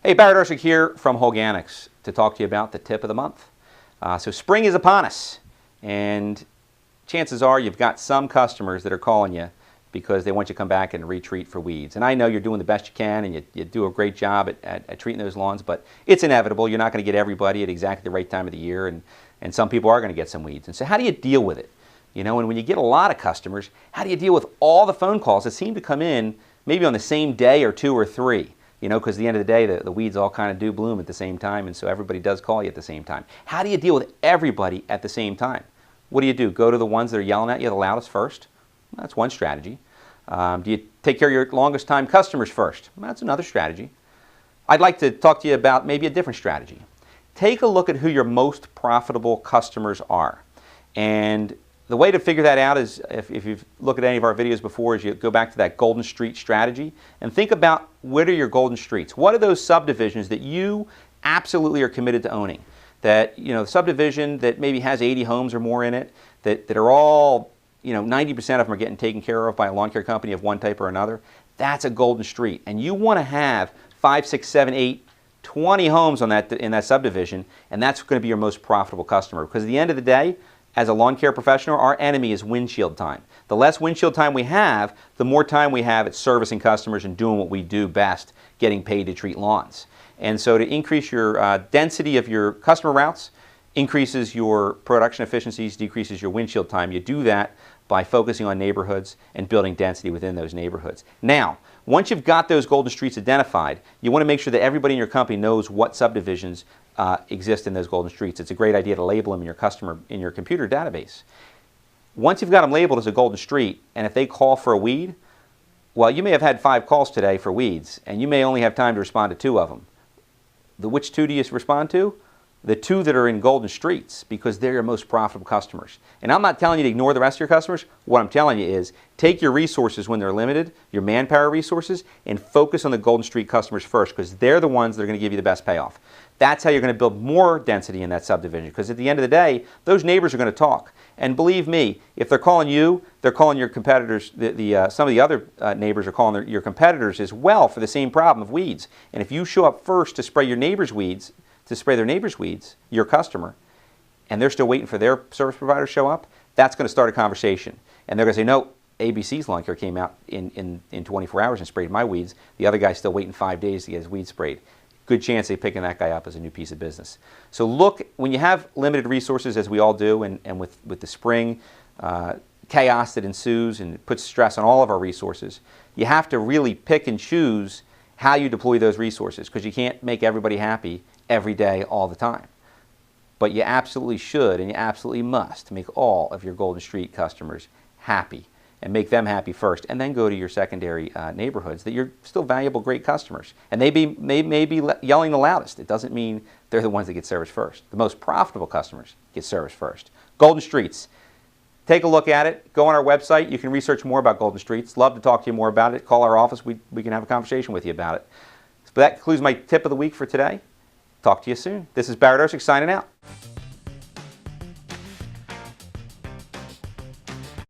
Hey, Barrett Ersick here from Holganix to talk to you about the tip of the month. So spring is upon us, and chances are you've got some customers that are calling you because they want you to come back and retreat for weeds. And I know you're doing the best you can, and you do a great job at treating those lawns, but it's inevitable. You're not going to get everybody at exactly the right time of the year, and some people are going to get some weeds. And so how do you deal with it? You know, and when you get a lot of customers, how do you deal with all the phone calls that seem to come in maybe on the same day or two or three? You know, because at the end of the day, the weeds all kind of do bloom at the same time, and so everybody does call you at the same time. How do you deal with everybody at the same time? What do? Go to the ones that are yelling at you the loudest first? That's one strategy. Do you take care of your longest time customers first? That's another strategy. I'd like to talk to you about maybe a different strategy. Take a look at who your most profitable customers are. And the way to figure that out is, if you've looked at any of our videos before, is you go back to that Golden Street strategy and think about what are your golden streets. What are those subdivisions that you absolutely are committed to owning? That, you know, the subdivision that maybe has 80 homes or more in it, that are all, you know, 90% of them are getting taken care of by a lawn care company of one type or another. That's a golden street. And you want to have 5, 6, 7, 8, 20 homes on in that subdivision, and that's going to be your most profitable customer. Because at the end of the day, as a lawn care professional, our enemy is windshield time. The less windshield time we have, the more time we have at servicing customers and doing what we do best, getting paid to treat lawns. And so to increase your density of your customer routes, increases your production efficiencies, decreases your windshield time. You do that by focusing on neighborhoods and building density within those neighborhoods. Now, once you've got those golden streets identified, you want to make sure that everybody in your company knows what subdivisions exist in those golden streets. It's a great idea to label them in your computer database. Once you've got them labeled as a golden street, and if they call for a weed, well, you may have had 5 calls today for weeds, and you may only have time to respond to 2 of them. Which 2 do you respond to? The 2 that are in golden streets, because they're your most profitable customers. And I'm not telling you to ignore the rest of your customers. What I'm telling you is take your resources when they're limited, your manpower resources, and focus on the golden street customers first, because they're the ones that are going to give you the best payoff. That's how you're going to build more density in that subdivision, because at the end of the day, those neighbors are going to talk. And believe me, if they're calling you, they're calling your competitors. Some of the other neighbors are calling your competitors as well for the same problem of weeds. And if you show up first to spray your neighbor's weeds, your customer, and they're still waiting for their service provider to show up, that's going to start a conversation. And they're going to say, no, ABC's lawn care came out in 24 hours and sprayed my weeds. The other guy's still waiting 5 days to get his weeds sprayed. Good chance they're picking that guy up as a new piece of business. So look, when you have limited resources, as we all do, and with the spring chaos that ensues and it puts stress on all of our resources, you have to really pick and choose how you deploy those resources, because you can't make everybody happy every day, all the time. But you absolutely should, and you absolutely must make all of your Golden Street customers happy, and make them happy first, and then go to your secondary neighborhoods that you're still valuable, great customers. And they may be yelling the loudest. It doesn't mean they're the ones that get serviced first. The most profitable customers get serviced first. Golden Streets. Take a look at it. Go on our website. You can research more about Golden Streets. Love to talk to you more about it. Call our office. We can have a conversation with you about it. But that concludes my tip of the week for today. Talk to you soon. This is Barrett Ersick signing out.